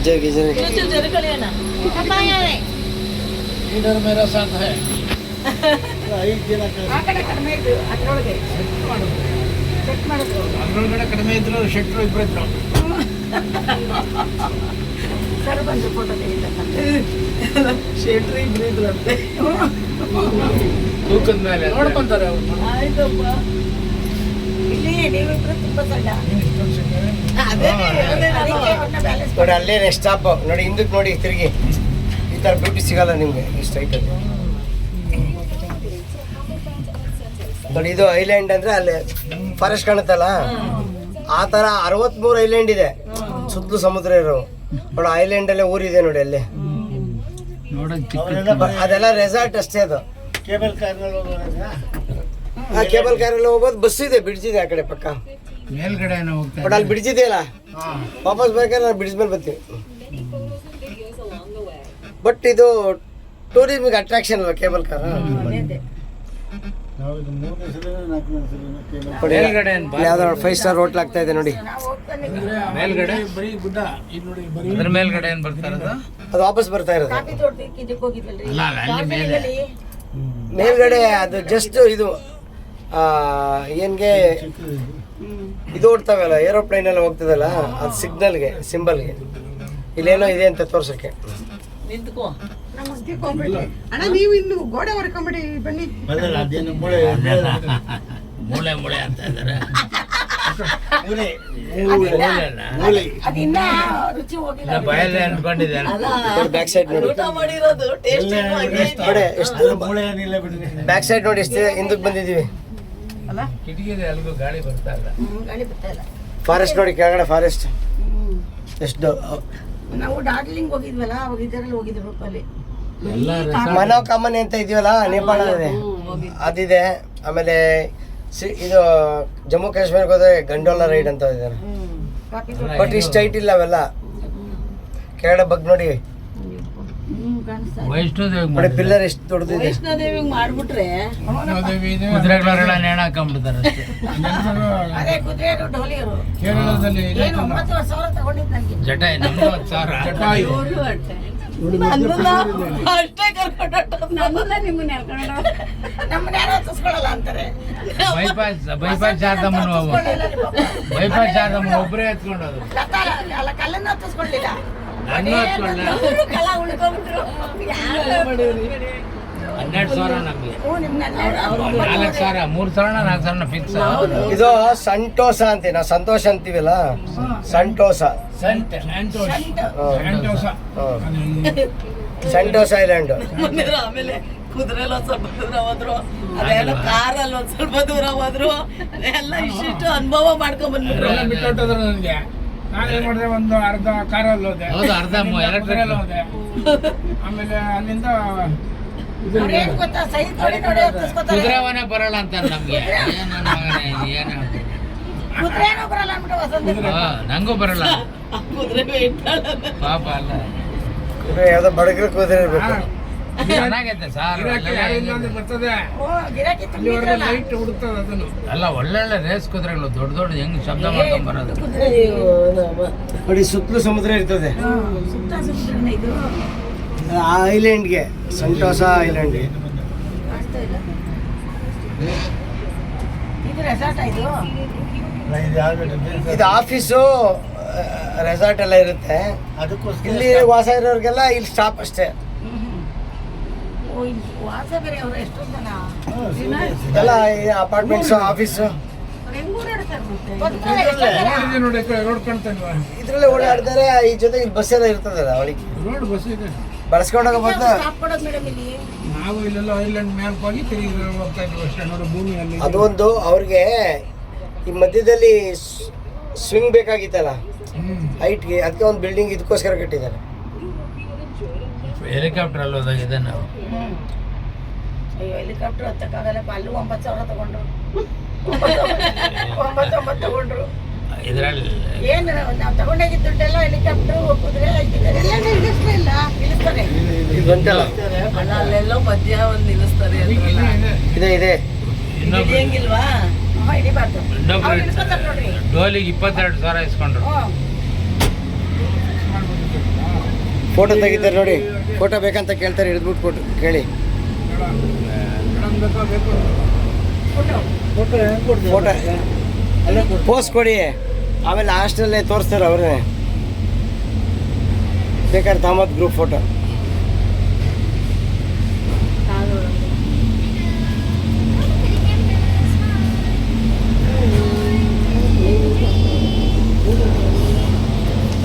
Geyser geyser इधर मेरा साथ है ಅದ್ರೊಳಗಡೆ ಕಡಿಮೆ ಇದ್ರು ಶೆಟ್ರು ಇಬ್ರು ಇದ್ರು ಶೆಟ್ರು ಇಬ್ರು ಇದ್ರಂತೆ ತೂಕದ ಮೇಲೆ ನೋಡ್ಕೊಂತಾರೆ ಅವ್ರು. ನೋಡಿ ಅಲ್ಲೇ ನೆಕ್ಸ್ಟ್ ಸ್ಟಾಪ್ ನೋಡಿ ಹಿಂದಕ್ಕೆ ನೋಡಿ ತಿರುಗಿ ಈ ಥರ ಬ್ಯೂಟಿ ಸಿಗಲ್ಲ ನಿಮಗೆ ಇಷ್ಟು ಹೈಟಲ್ಲಿ ನೋಡಿ. ಇದು ಐಲ್ಯಾಂಡ್ ಅಂದ್ರೆ ಅಲ್ಲಿ ಫಾರೆಸ್ಟ್ ಕಾಣುತ್ತಲ್ಲ ಆ ಥರ 63 ಐಲ್ಯಾಂಡ್ ಇದೆ ಸುತ್ತಲೂ ಸಮುದ್ರ ಇರೋ ನೋಡಿ. ಐಲ್ಯಾಂಡ್ ಅಲ್ಲೇ ಊರಿದೆ ನೋಡಿ ಅಲ್ಲಿ. ಅದೆಲ್ಲ ರೆಸಾರ್ಟ್ ಅಷ್ಟೇ. ಅದು ಕೇಬಲ್ ಕಾರ್ ಕೇಬಲ್ ಕಾರಲ್ಲಿ ಹೋಗ್ಬೋದು. ಬಸ್ ಇದೆ, ಬ್ರಿಡ್ಜ್ ಇದೆ ಆ ಕಡೆ ಪಕ್ಕ ಮೇಲ್ಗಡೆ ಬಟ್ ಅಲ್ಲಿ ಬ್ರಿಡ್ಜ್ ಇದೆಯಲ್ಲ ವಾಪಸ್ ಬೇಕಾದ್ರೆ ನಾವು ಬ್ರಿಡ್ಜ್ ಮೇಲೆ ಬರ್ತೀವಿ. ಬಟ್ ಇದು ಟೂರಿಸ್ಮಿಗೆ ಅಟ್ರಾಕ್ಷನ್ ಅಲ್ವಾ ಕೇಬಲ್ ಕಾರ್. ಯಾವ್ದಾದ್ರು 5 ಸ್ಟಾರ್ ಹೋಟ್ಲ್ ಆಗ್ತಾ ಇದೆ ನೋಡಿ. ಮೇಲ್ಗಡೆ ಬರೀ ಗುಡ್ಡ ಅದ್ರ ಮೇಲ್ಗಡೆ ಏನ್ ಬರ್ತಾರೆ ಅದು ವಾಪಸ್ ಬರ್ತಾ ಇರೋದು ಅಲ್ಲ ಅಲ್ಲಿ ಮೇಲೆ ಮೇಲ್ಗಡೆ. ಅದು ಜಸ್ಟ್ ಇದು ಏನ್ಗೆ ಇದು ಓಡ್ತಾವಲ್ಲ ಏರೋಪ್ಲೇನ್ ಎಲ್ಲ ಹೋಗ್ತದಲ್ಲ ಅದು ಸಿಗ್ನಲ್ಗೆ ಸಿಂಬಲ್ಗೆ ಇಲ್ಲೇನೋ ಇದೆ ಅಂತ ತೋರ್ಸಕ್ಕೆ. ಅಣ್ಣ ನೀವು ಇನ್ನು ಗೋಡೆ ಹೊರ್ಕೊಂಬಿಡಿ ಬನ್ನಿ. ಮೂಳೆ ಮೂಳೆ ಅಂತ ಇದ್ದಾರೆ. ಬಯಲೇ ಅನ್ಕೊಂಡಿದ್ದಾರೆ. ಬ್ಯಾಕ್ ಸೈಡ್ ನೋಡಿ, ಬ್ಯಾಕ್ ಸೈಡ್ ನೋಡಿ ಎಷ್ಟು ಹಿಂದಕ್ಕೆ ಬಂದಿದೀವಿ. ಕಿಟಕಿ ಅಲ್ಲಿಗೂ ಗಾಳಿ ಬರ್ತಾ ಇಲ್ಲ. ಫಾರೆಸ್ಟ್ ನೋಡಿ ಕೆಳಗಡೆ ಫಾರೆಸ್ಟ್ ಎಷ್ಟು. ನಾವು ಡಾರ್ಜಿಲಿಂಗ್ ಹೋಗಿದ್ವಲ್ಲ ಅವಾಗ ಇದರಲ್ಲಿ ಹೋಗಿದ್ವಿ ಅಲ್ಲಿ ಮನೋಕಾಮನೆ ಅಂತ ಇದೆಯಲ್ಲ ನೇಪಾಳದಲ್ಲಿ ಅದಿದೆ. ಆಮೇಲೆ ಇದು ಜಮ್ಮು ಕಾಶ್ಮೀರಕ್ಕೆ ಹೋದ್ರೆ ಗಂಡೋಲ ರೈಡ್ ಅಂತ ಇದ್ದಾರೆ. ಬಟ್ ಇಷ್ಟು ಹೈಟ್ ಇಲ್ಲ ಅವೆಲ್ಲ. ಕೆಳಗಡೆ ಬಗ್ಗೆ ನೋಡಿ ವೈಷ್ಣೋದೇವಿ ಪಿಲ್ಲರ್ ಎಷ್ಟು ದೊಡ್ಡದಿದೆ. ವೈಷ್ಣೋದೇವಿಗೆ ಮಾಡ್ಬಿಟ್ರೆ ಕುದುರೆಗಳೆಲ್ಲ ನೇಣ ಹಾಕೊಂಡ್ಬಿಡ್ತಾರೆ ಅಷ್ಟೇ. ಅದೇ ಕುದುರೆಯರು ಡೋಲಿಯರು ಕೇರಳದಲ್ಲಿ ಏನು 9,000 ತಗೊಂಡಿದ್ದು ನನಗೆ ಜಟ 40,000 ಜಟಾಯು ಅಷ್ಟೇ ಕರ್ಕೊಂಡು ನಮ್ಮನ್ನ ಯಾರು ಹತ್ತಿಸ್ಕೊಳ್ಳಲ್ಲ ಅಂತಾರೆ. ಬೈಪಾಸ್ ಶಾರದಮ್ಮನ ಬೈಪಾಸ್ ಶಾರದಮ್ಮನ ಒಬ್ಬರೇ ಎತ್ಕೊಂಡೋದು. ಅಲ್ಲ ಕಲ್ಲನ್ನು ಹತ್ತಿಸ್ಕೊಳ್ಳಿಲ್ಲ. ನಾನು ಹತ್ಕೊಂಡೆ. 12,000 ನಮ್ಗೆ 4,000 3,000 4,000 ಫಿಕ್ಸ್. ಇದು ಸಂಟೋಸ ಅಂತೀವಿ ನಾವು, ಸಂತೋಷ ಅಂತೀವಲ್ಲ ಸಂಟೋಸ. ಸಂಟೋಸ ಐಲ್ಯಾಂಡ್. ಆಮೇಲೆ ಕುದುರೆಲ್ಲ ಒಂದ್ ಸ್ವಲ್ಪ ದೂರ ಹೋದ್ರು, ಅದೆಲ್ಲ ಕಾರಲ್ಲಿ ಒಂದ್ ಸ್ವಲ್ಪ ದೂರ ಹೋದ್ರು, ಎಲ್ಲ ಇಷ್ಟಿಷ್ಟು ಅನುಭವ ಮಾಡ್ಕೊಂಡ್ ಬಂದ್ಬಿಟ್ರು. ಬಿಟ್ಟೋದ್ರ ನನಗೆ. ನಾನೇನ್ ಮಾಡಿದೆ, ಒಂದು ಅರ್ಧ ಕಾರಲ್ಲಿ ಹೋದೆ, ಅರ್ಧ ಎಲೆಕ್ಟ್ರಿಕಲ್ ಹೋದೆ. ಆಮೇಲೆ ಅಲ್ಲಿಂದ ಕುದುರೆವನೇ ಬರಲ್ಲ ಅಂತ ನಮ್ಗೆ. ನಂಗೂ ಬರಲ್ಲ ಪಾಪ. ಅಲ್ಲ ಯಾವ್ದೋ ಬಡಗ್ರ ಕುದುರೆ ಇರ್ಬೇಕು. ಚೆನ್ನಾಗೈತೆ ಸರ್, ಬರ್ತದೆ ಲೈಟ್ ಹುಡುಕ್ತದೆ ಅದನ್ನು. ಅಲ್ಲ ಒಳ್ಳೊಳ್ಳೆ ರೇಸ್ ಕುದುರೆಗಳು ದೊಡ್ಡ ದೊಡ್ಡ ಹೆಂಗ್ ಶಬ್ದ ಮಾಡ್ಕೊಂಡ್ ಬರೋದು ನೋಡಿ. ಸುತ್ತಲೂ ಸಮುದ್ರ ಇರ್ತದೆ ಆ ಐಲ್ಯಾಂಡ್ಗೆ, ಸಂಟೋಸ ಐಲ್ಯಾಂಡ್ಗೆ. ಇದು ಆಫೀಸು ರೆಸಾರ್ಟ್ ಎಲ್ಲ ಇರುತ್ತೆ. ಇಲ್ಲಿ ವಾಸ ಇರೋರಿಗೆಲ್ಲ ಇಲ್ಲಿ ಸ್ಟಾಪ್ ಅಷ್ಟೇ. ಎಲ್ಲ ಅಪಾರ್ಟ್ಮೆಂಟ್ಸ್ ಆಫೀಸು ಇದ್ರಲ್ಲೇ ಓಡಾಡ್ತಾರೆ. ಈ ಜೊತೆ ಇಲ್ಲಿ ಬಸ್ ಎಲ್ಲ ಇರ್ತದಲ್ಲ ಅವಳಿಗೆ ಬಳಸ್ಕೊಂಡು ಹೋಗ್ಬೋದು. ನಾವು ಇಲ್ಲೆಲ್ಲ ಐಲ್ಯಾಂಡ್ ಮ್ಯಾಪ್ ಹೋಗಿ ತಿರುಗಿ ಹೋಗ್ತಾ ಇದ್ವಿ ಅಷ್ಟೇ ನೋಡಿ. ಭೂಮಿಯಲ್ಲಿ ಅದೊಂದು ಅವ್ರಿಗೆ ಈ ಮಧ್ಯದಲ್ಲಿ ಸ್ವಿಂಗ್ ಬೇಕಾಗಿತ್ತಲ್ಲ ಹೈಟ್ಗೆ, ಅದಕ್ಕೆ ಒಂದು ಬಿಲ್ಡಿಂಗ್ ಇದಕ್ಕೋಸ್ಕರ ಕಟ್ಟಿದ್ದಾರೆ. ಹೆಲಿಕಾಪ್ಟರ್ ಅಲ್ಲಿ ಹೋದಾಗಿದೆ ನಾವು. ಹೆಲಿಕಾಪ್ಟರ್ ಹತ್ತಕ್ಕಾಗಲ್ಲ, ಅಲ್ಲಿ 9,000 ತಗೊಂಡ್ರು, 9,900 ತಗೊಂಡ್ರು. ಇದರಲ್ಲಿ ಏನು ನಾವು ತಗೊಂಡೋಗಿದ್ದ ದುಡ್ಡೆಲ್ಲ ಹೆಲಿಕಾಪ್ಟರ್ ಕುದುರೆ ನಿಲ್ಲಿಸ್ತಾರೆ. ಅಲ್ಲೆಲ್ಲೋ ಮಧ್ಯ ಒಂದು ನಿಲ್ಲಿಸ್ತಾರೆ. ಇದೆ ಇದೆ ಹೆಂಗಿಲ್ವಾ ಹಿಡಿಬಾರ್ದು. ಡೋಲಿಗೆ 22,000 ಇಸ್ಕೊಂಡ್ರು. ಫೋಟೋ ತೆಗಿತಾರೆ ನೋಡಿ, ಫೋಟೋ ಬೇಕಂತ ಕೇಳ್ತಾರೆ, ಹಿಡಿದ್ಬಿಟ್ಟು ಫೋಟೋ ಕೇಳಿ. ಫೋಟೋ ಪೋಸ್ಟ್ ಕೊಡಿ, ಆಮೇಲೆ ಹಾಸ್ಟೆಲ್ಲೇ ತೋರಿಸ್ತಾರೆ ಅವ್ರನ್ನೇ. ಬೇಕಾದ್ರೆ ತಮ್ಮದು ಗ್ರೂಪ್ ಫೋಟೋ.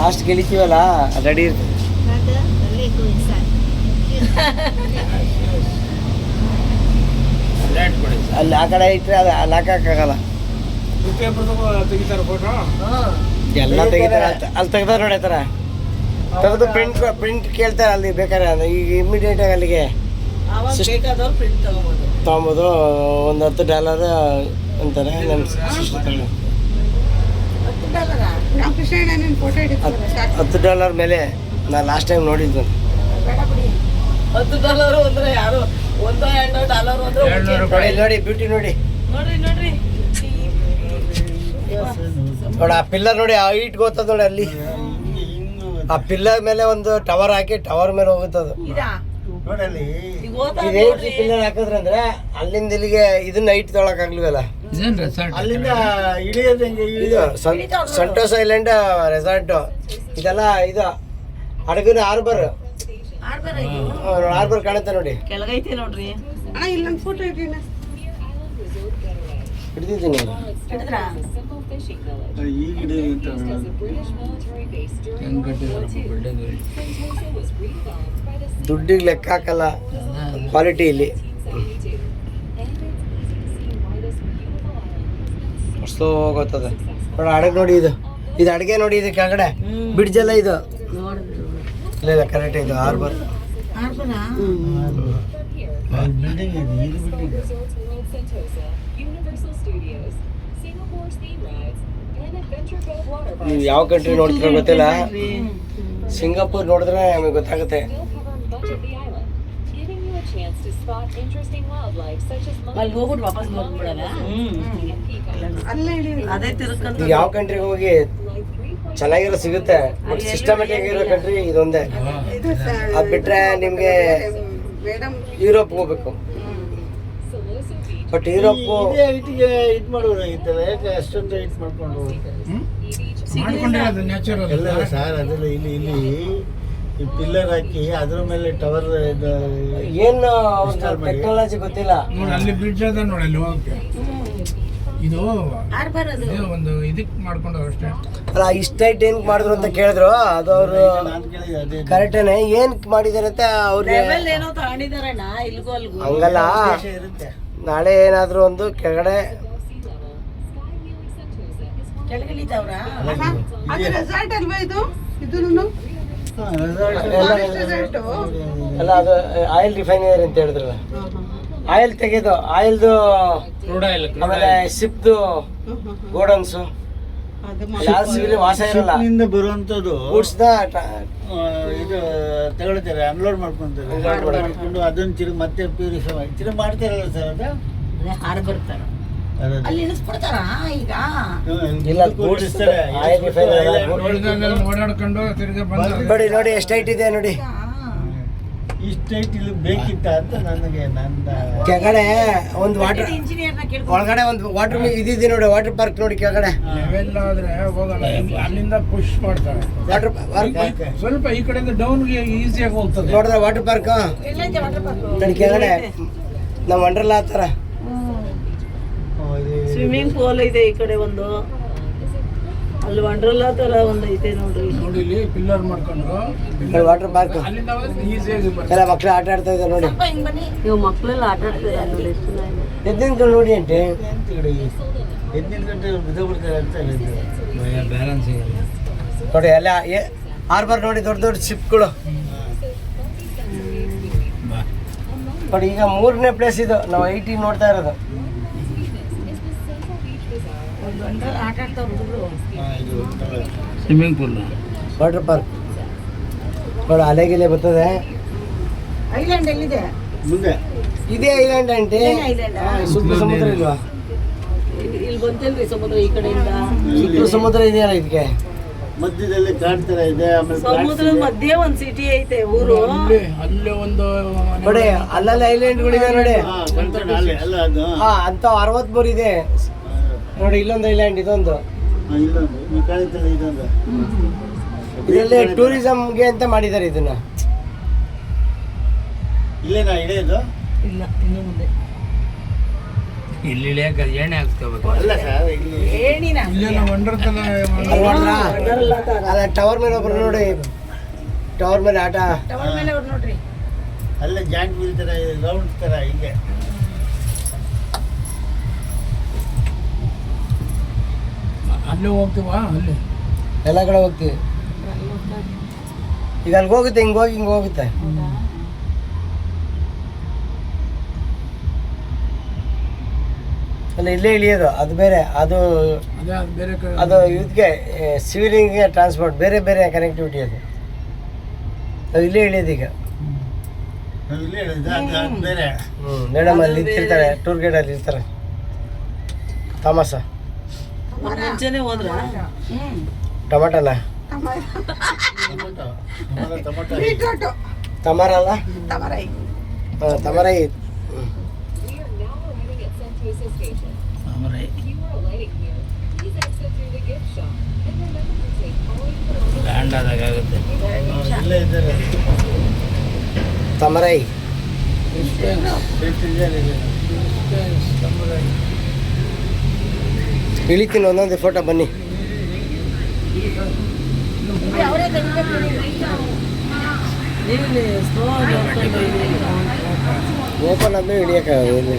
ಲಾಸ್ಟ್ ಗೆಳಿತೀವಲ್ಲ ರೆಡಿ ಇರ್ತದೆ. ಅಲ್ಲಿ ಆ ಕಡೆ ಇಟ್ಟರೆ ಅದು ಅಲ್ಲಿ ಹಾಕಕ್ಕಾಗಲ್ಲ. ಎಲ್ಲ ತೆಗಿತಾರೆ, ಅಲ್ಲಿ ತೆಗ್ದಾರೆ ನೋಡಿ. ಆ ಥರ ತೆಗೆದು ಪ್ರಿಂಟ್ ಕೇಳ್ತಾರೆ ಅಲ್ಲಿ ಬೇಕಾದ್ರೆ. ಈಗ ಇಮಿಡಿಯೇಟಾಗಿ ಅಲ್ಲಿಗೆ ತೊಗೊಬೋದು. ಒಂದು $10 ಅಂತಾರೆ ನಮ್ಮ ಸಿಸ್ಟರ್ ತಗೊಳ್ಳಿ. $10 ಮೇಲೆ ನಾನು ಲಾಸ್ಟ್ ಟೈಮ್ ನೋಡಿದ್ದು. $10 ಅಂದ್ರೆ ಯಾರು $1 ಅಂದ್ರೆ ನೋಡಿ ಬ್ಯೂಟಿ ನೋಡಿ ನೋಡ್ರಿ ನೋಡಿ. ಆ ಪಿಲ್ಲರ್ ನೋಡಿ, ಆ ಹೈಟ್ ಗೊತ್ತದ ನೋಡಿ. ಅಲ್ಲಿ ಆ ಪಿಲ್ಲರ್ ಮೇಲೆ ಒಂದು ಟವರ್ ಹಾಕಿ ಟವರ್ ಮೇಲೆ ಹೋಗುತ್ತದು. ಇದೇನು ಪಿಲ್ಲರ್ ಹಾಕಿದ್ರೆ ಅಂದ್ರೆ ಅಲ್ಲಿಂದ ಇಲ್ಲಿಗೆ ಇದನ್ನ ಹೈಟ್ ತೊಗೊಳಕ್ ಆಗ್ಲಿವಲ್ಲ. ಅಲ್ಲಿಂದ ಇದು ಸಂಟೋಸ್ ಐಲ್ಯಾಂಡ್ ರೆಸಾರ್ಟ್ ಇದೆಲ್ಲ. ಇದು ಹಡಗಿನ ಹಾರ್ಬರ್ ಕಾಣುತ್ತೆ ನೋಡಿ. ಕೆಳಗೈತೆ ನೋಡ್ರಿ. ಇಲ್ಲೊಂದು ಫೋಟೋ ಇಡ್ರಿ. ಹಿಡಿದಿದ್ದೀನಿ. ದುಡ್ಡಿಗೆ ಲೆಕ್ಕ ಹಾಕಲ್ಲ, ಕ್ವಾಲಿಟಿ ಇಲ್ಲಿ. ಸ್ಲೋ ಗೊತ್ತದ ನೋಡಿ. ಹಡಗ್ ನೋಡಿ, ಇದು ಅಡುಗೆ ನೋಡಿ. ಇದು ಕೆಳಗಡೆ ಬ್ರಿಡ್ಜ್ ಎಲ್ಲ ಇದು ಇಲ್ಲ ಕರೆಕ್ಟ್. ಇದು ಹಾರ್ಬರ್. ನೀವು ಯಾವ ಕಂಟ್ರಿ ನೋಡ್ತೀರೋ ಗೊತ್ತಿಲ್ಲ, ಸಿಂಗಾಪುರ್ ನೋಡಿದ್ರೆ ನಮಗೆ ಗೊತ್ತಾಗುತ್ತೆ. ಅಲ್ಲಿ ಹೋಗ್ಬಿಟ್ಟು ವಾಪಸ್ ಬಂದ್ಬಿಡಲ್ಲ. ಅದೇ ತಿರ್ಕೊಂತ ಈಗ ಯಾವ ಕಂಟ್ರಿಗೆ ಹೋಗಿ ಚೆನ್ನಾಗಿರೋ ಸಿಗುತ್ತೆ, ಬಟ್ ಸಿಸ್ಟಮೆಟಿಕ್ ಇರೋ ಕಂಟ್ರಿ ಇದೊಂದೇ. ಅದು ಬಿಟ್ರೆ ನಿಮಗೆ ಯುರೋಪ್ ಹೋಗ್ಬೇಕು. ಬಟ್ ಯುರೋಪ್ ಇದು ಮಾಡೋದಾಗಿತ್ತಲ್ಲ, ಯಾಕೆ ಅಷ್ಟೊಂದು ಇದು ಮಾಡ್ಕೊಂಡು ಎಲ್ಲ ಸರ್? ಅದೆಲ್ಲ ಇಲ್ಲಿ ಈ ಪಿಲ್ಲರ್ ಹಾಕಿ ಅದ್ರ ಮೇಲೆ ಟವರ್ ಏನು ಟೆಕ್ನಾಲಜಿ ಗೊತ್ತಿಲ್ಲ. ಅಲ್ಲಿ ಬ್ರಿಡ್ಜ್ ಅದ ನೋಡಿ, ಅಲ್ಲಿ ಹೋಗಕ್ಕೆ ಇದು ಒಂದು ಇದಕ್ಕೆ ಮಾಡ್ಕೊಂಡು ಅಷ್ಟೇ. ಅಲ್ಲ ಇಷ್ಟ ಹೈಟ್ ಏನ್ ಮಾಡಿದ್ರು ಅಂತ ಕೇಳಿದ್ರು. ಅದು ಅವರು ಕರೆಕ್ಟೇನೆ ಏನ್ ಮಾಡಿದಾರೆ ಅಂತ ಅವ್ರಿಗೆ ಏನೋ ತಗೊಂಡಿದಾರಣ್ಣ ಇಲ್ಗೋ ಅಲ್ಗೋ ಹಂಗಲ್ಲ. ಇರುತ್ತೆ. ನಾಳೆ ಏನಾದ್ರು ಒಂದು ಕೆಳಗಡೆ ಕೆಳಗಿಳಿದವ್ರ ರೆಸಾರ್ಟ್ ಅಲ್ವಾ ಇದು? ಇದೂನು ಅಲ್ಲ, ಅದು ಆಯಿಲ್ ರಿಫೈನರಿ ಅಂತ ಹೇಳಿದ್ರಲ್ಲ. ಆಯಿಲ್ ತೆಗೆದು ಆಯಿಲ್ದು, ಆಮೇಲೆ ಸಿಪ್ದು ಗೋಡನ್ಸು ವಾಸ ಇರಲ್ಲ. ಬರುವಂತದ್ದು ಗೂಡ್ಸ್ನ ಇದು ತಗೊಳ್ತಾರೆ, ಅನ್ಲೋಡ್ ಮಾಡ್ಕೊಂಡು ಅದನ್ನ ತಿರುಗಿ ಮತ್ತೆ ಪ್ಯೂರಿಫೈ ತಿರುಗಿ ಮಾಡ್ತಾರಲ್ಲ ಸರ್. ಅದು ಹಾರು ಬರ್ತಾರ ಅಲ್ಲಿ ಇಳಿಸ್ಬಿಡ್ತಾರ. ಈಗ ಇಲ್ಲ, ಗೂಡ್ಸ್ತಾರೆ ಆಯಿಲ್ ರಿಫೈನರಿ. ಓಡಾಡ್ಕೊಂಡು ತಿರ್ಗಿ ಬಂದ ನೋಡಿ ನೋಡಿ ಎಷ್ಟು ಹೈಟ್ ಇದೆ ನೋಡಿ. ಇಷ್ಟ ಇಲ್ಲಿ ಬೇಕಿತ್ತ ಅಂತ ನನಗೆ ನನ್ನ ಕೆಳಗಡೆ ಒಂದು ವಾಟರ್, ಇಂಜಿನಿಯರ್ನ ಕೇಳ್ಕೊಂಡು ಒಳಗಡೆ ಒಂದು ವಾಟರ್ ಇದಿದೆ ನೋಡಿ, ವಾಟರ್ ಪಾರ್ಕ್ ನೋಡಿ ಕೆಳಗಡೆ. ಎಲ್ಲಾದ್ರೆ ಹೋಗಲ್ಲ, ಅಲ್ಲಿಂದ ಪುಷ್ ಮಾಡ್ತಾರೆ. ವಾಟರ್ ಪಾರ್ಕ್ ಸ್ವಲ್ಪ ಈ ಕಡೆಯಿಂದ ಡೌನ್ಗೆ ಈಸಿಯಾಗಿ ಹೋಗ್ತದೆ. ನೋಡಿದ್ರೆ ವಾಟರ್ ಪಾರ್ಕ್ ಎಲ್ಲೈತೆ ವಾಟರ್ ಪಾರ್ಕ್? ನೋಡಿ ಕೆಳಗಡೆ ನಾವು ವಂಡರ್ಲಾ ಆ ಥರ. ಸ್ವಿಮ್ಮಿಂಗ್ ಪೂಲ್ ಇದೆ ಈ ಕಡೆ ಒಂದು, ಅಲ್ಲಿ ವಂಡರ್ಲಾ ತರ ಒಂದು ಐತೆ ನೋಡ್ರಿ. ನೋಡಿ ಇಲ್ಲಿ ಪಿಲ್ಲರ್ ಮಾಡ್ಕೊಂಡ್ರು ವಾಟರ್ ಪಾರ್ಕ್. ಅಲ್ಲಿಂದ ಈಸಿಯಾಗಿ ಎಲ್ಲ ಮಕ್ಕಳು ಆಟ ಆಡ್ತಾ ಇದ್ದಾರೆ ನೋಡಿ. ಹಿಂಗ್ ಬನ್ನಿ. ಇವ್ ಮಕ್ಳೆಲ್ಲ ಆಟ ಆಡ್ತಿದ್ದಾರೆ ನೋಡಿ, ಎಷ್ಟು ಚೆನ್ನಾಗಿದೆ. ಎದ್ದಿನ ನೋಡಿ ಅಂತೆ. ಎದ್ದಿನ ಗಂಟೆ ಬಿದ್ದೋಗ್ಬಿಡ್ತಾರೆ ಅಂತ ಹೇಳಿದ್ರು. ಬ್ಯಾಲೆನ್ಸ್ ನೋಡಿ ಎಲ್ಲ ಹಾರ್ಬರ್ ನೋಡಿ, ದೊಡ್ಡ ದೊಡ್ಡ ಶಿಪ್ಗಳು ನೋಡಿ. ಈಗ 3ನೇ ಪ್ಲೇಸ್ ಇದು ನಾವು 18 ನೋಡ್ತಾ ಇರೋದು. ಆಟ ಆಡ್ತಾವ್ರು ಹುಡುಗರು. ಸ್ವಿಮ್ಮಿಂಗ್ ಪೂಲ್, ವಾಟರ್ ಪಾರ್ಕ್ ನೋಡಿ. ಅಲೆಗಿಲೆ ಬರ್ತದೆ. ಐಲ್ಯಾಂಡ್ ಎಲ್ಲಿದೆ? ಮುಂದೆ ಇದೇ ಐಲ್ಯಾಂಡ್ ಆಂಟಿ. ಐಲ್ಯಾಂಡ್ ಸುತ್ತ ಸಮುದ್ರ ಇಲ್ವಾ? ಇಲ್ಲಿ ಬಂತಲ್ರಿ ಸಮುದ್ರ ಈ ಕಡೆಯಿಂದ. ಸುತ್ತ ಸಮುದ್ರ ಇದೆಯಲ್ಲ ಇದಕ್ಕೆ. ಮಧ್ಯದಲ್ಲಿ ಕಾಡ್ ತರ ಇದೆ, ಆಮೇಲೆ ಸಮುದ್ರದ ಮಧ್ಯೆ ಒಂದ್ ಸಿಟಿ ಐತೆ ಊರು. ಅಲ್ಲಿ ಒಂದು ನೋಡಿ ಅಲ್ಲೆಲ್ಲ ಐಲ್ಯಾಂಡ್ಗಳಿದೆ ನೋಡಿ. ಹಾ, ಕಾಣ್ತಾನೆ ಅಲ್ಲಿ ಅಲ್ಲ ಅದು. ಹಾ ಅಂತ 63 ಇದೆ ನೋಡಿ. ಇಲ್ಲೊಂದು ಐಲ್ಯಾಂಡ್, ಇದೊಂದು ಇಲ್ಲೊಂದು ಈ ಕಾಣಿತಲ್ಲ ಇದೊಂದು. ಇದರಲ್ಲಿ ಟೂರಿಸಂಗೆ ಅಂತ ಮಾಡಿದ್ದಾರೆ ಇದನ್ನ. ಇಲ್ಲೇನಾ ಇಳಿಯೋದು? ಇಲ್ಲ ಇನ್ನು ಮುಂದೆ ಇಲ್ಲಿ ಇಳಿಯಕ್ಕೆ ಎಣ್ಣೆ ಹಾಕ್ಸ್ಕೋಬೇಕು. ಅಲ್ಲ ಸರ್, ಇಲ್ಲಿ ಏನಿನ ಅಲ್ಲಿ ನೋಡ್ರಾ? ಅಲ್ಲ ಟವರ್ ಮೇಲೆ ಒಬ್ರು ನೋಡಿ, ಟವರ್ ಮೇಲೆ ಆಟ. ಟವರ್ ಮೇಲೆ ಅವ್ರು ನೋಡ್ರಿ. ಅಲ್ಲೇ ಜಾಯಿಂಟ್ ವೀಲ್ ತರ ರೌಂಡ್ ತರ ಹೀಗೆ. ಅಲ್ಲಿ ಹೋಗ್ತೀವಾ? ಅಲ್ಲಿ ಎಲ್ಲ ಕಡೆ ಹೋಗ್ತೀವಿ. ಈಗ ಅಲ್ಲಿಗೆ ಹೋಗುತ್ತೆ, ಹಿಂಗೆ ಹೋಗಿ ಹಿಂಗೆ ಹೋಗುತ್ತೆ. ಅಲ್ಲ ಇಲ್ಲೇ ಇಳಿಯೋದು, ಅದು ಬೇರೆ. ಅದು ಅದು ಇದಕ್ಕೆ ಸಿವಿಲಿಂಗ್ಗೆ ಟ್ರಾನ್ಸ್ಪೋರ್ಟ್ ಬೇರೆ ಬೇರೆ ಕನೆಕ್ಟಿವಿಟಿ ಅದು. ಅದು ಇಲ್ಲೇ ಇಳಿಯೋದು ಈಗ. ನಾವು ಇಲ್ಲೇ ಹೇಳಿದ್ದು, ಅದು ಬೇರೆ. ಮೇಡಮ್ ಅಲ್ಲಿ ಇರ್ತಾರೆ, ಟೂರ್ ಗೈಡ್ ಅಲ್ಲಿ ಇರ್ತಾರೆ. ತಾಮಸ ಮುಂಚೆನೆ ಹೋದ್ರ ಟೊಮಾಟೋಲ್ಲ, ಟೊಮೊಟೊ ಟೊಮೊಟೊ ಬೀಟ್ರೂಟು ತಮರಲ್ಲ, ತಮರೈ. ತಮರೈ. ಲ್ಯಾಂಡ್ ಆದಾಗ ಆಗುತ್ತೆ. ಇಲ್ಲೇ ಇದ್ದಾರೆ. ತಮರೈ. ಇಳಿತೀನಿ ಒಂದೊಂದು ಫೋಟೋ, ಬನ್ನಿ. ಓಪನ್ ಆದ್ಮೇಲೆ ಇಳಿಯೋಕ್ಕಾಗಲ್ಲ.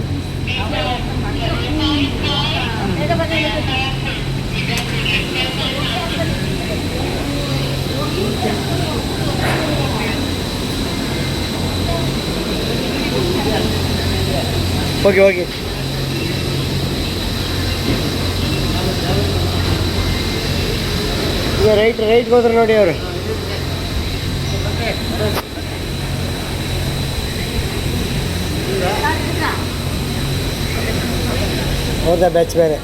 ಹೋಗಿ ಹೋಗಿ. ಈಗ ರೈಟ್ಗೆ ಹೋದ್ರೆ ನೋಡಿ ಅವರು. ಹೋದ ಬ್ಯಾಚ್ ಬೇರೆ.